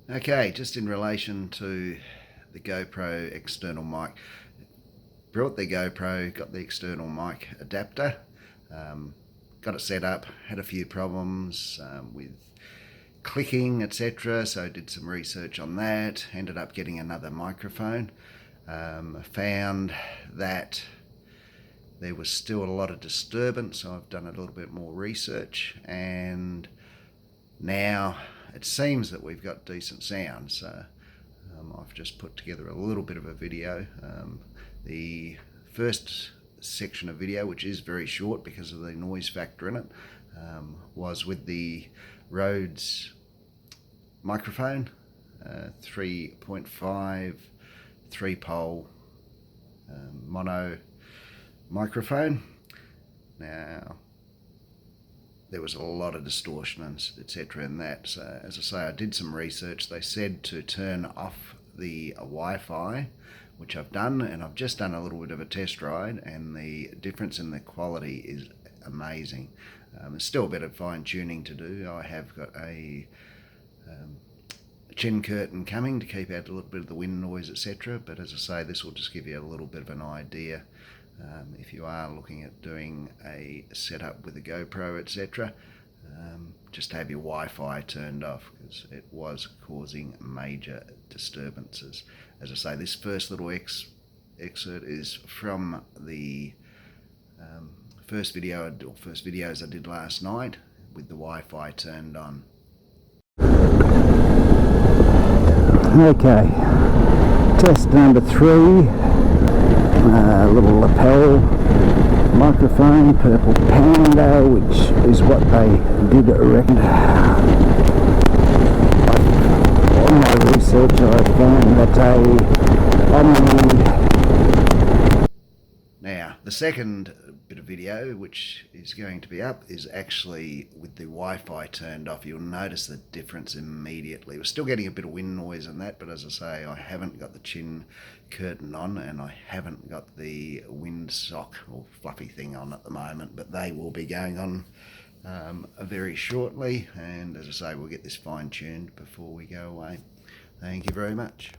Okay, just in relation to the GoPro external mic. Brought the GoPro, got the external mic adapter, got it set up, had a few problems with clicking, etc. So did some research on that, ended up getting another microphone. Found that there was still a lot of disturbance, so I've done a little bit more research, and now it seems that we've got decent sound. So I've just put together a little bit of a video. The first section of video, which is very short because of the noise factor in it, was with the Rhodes microphone, 3.5 3-pole mono microphone. Now there was a lot of distortion and etc. in that, so as I say, I did some research. They said to turn off the Wi-Fi, which I've done, and I've just done a little bit of a test ride, and the difference in the quality is amazing. There's still a bit of fine tuning to do. I have got a chin curtain coming to keep out a little bit of the wind noise, etc. But as I say, this will just give you a little bit of an idea. If you are looking at doing a setup with a GoPro, etc., just have your Wi-Fi turned off, because it was causing major disturbances. As I say, this first little excerpt is from the first videos I did last night with the Wi-Fi turned on. Okay, test number 3. Little lapel microphone, Purple Panda, which is what they did recommend. On my research, I found that Now, the second bit of video, which is going to be up, is actually with the Wi-Fi turned off. You'll notice the difference immediately. We're still getting a bit of wind noise and that, but as I say, I haven't got the chin curtain on, and I haven't got the wind sock or fluffy thing on at the moment, but they will be going on very shortly, and as I say, we'll get this fine-tuned before we go away. Thank you very much.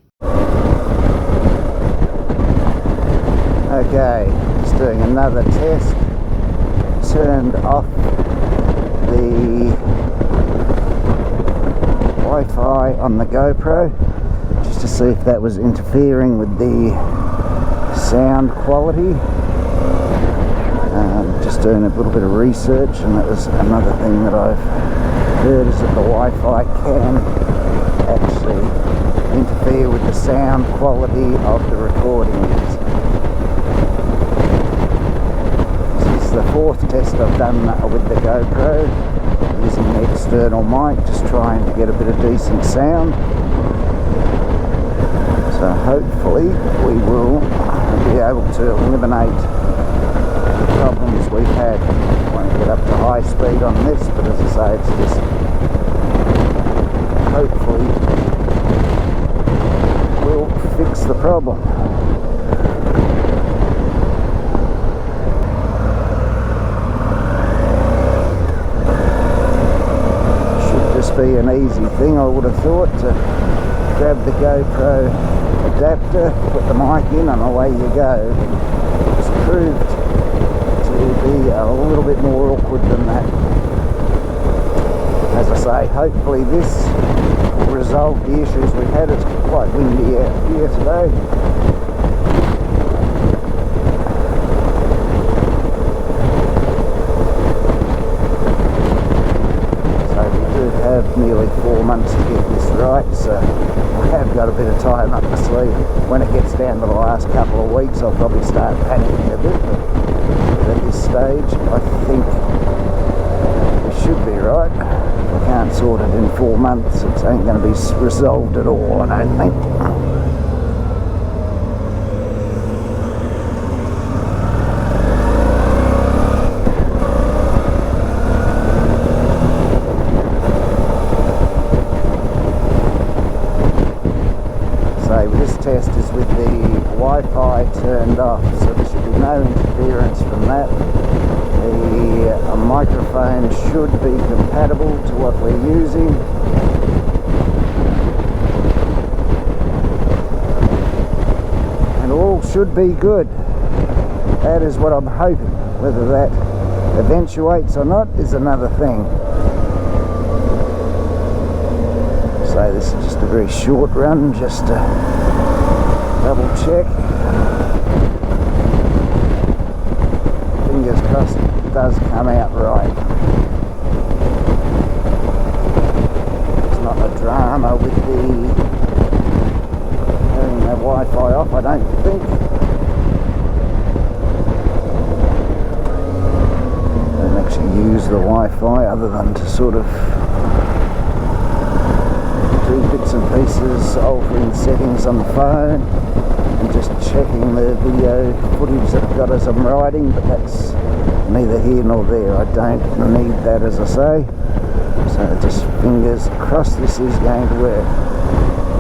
Okay, just doing another test. Turned off the Wi-Fi on the GoPro just to see if that was interfering with the sound quality. Just doing a little bit of research, and that was another thing that I've heard, is that the Wi-Fi can actually interfere with the sound quality of the recordings. The fourth test I've done with the GoPro, using the external mic, just trying to get a bit of decent sound. So hopefully we will be able to eliminate the problems we've had. I won't get up to high speed on this, but as I say, it's just hopefully will fix the problem. Be an easy thing, I would have thought, to grab the GoPro adapter, put the mic in, and away you go. It's proved to be a little bit more awkward than that. As I say, hopefully this will resolve the issues we've had. It's quite windy out here today. Nearly 4 months to get this right, so I have got a bit of time up my sleeve. When it gets down to the last couple of weeks, I'll probably start panicking a bit, but at this stage I think we should be right. If I can't sort it in 4 months, it ain't going to be resolved at all, I don't think. This test is with the Wi-Fi turned off, so there should be no interference from that. The microphone should be compatible to what we're using. should be good. That is what I'm hoping. Whether that eventuates or not is another thing. So this is just a very short run, just to double check. Fingers crossed it does come out right. It's not a drama with the turning the Wi-Fi off, I don't think. I don't actually use the Wi-Fi other than to sort of do bits and pieces, altering settings on the phone and just checking the video footage that I've got as I'm riding, but that's neither here nor there. I don't need that, as I say, so just fingers crossed this is going to work.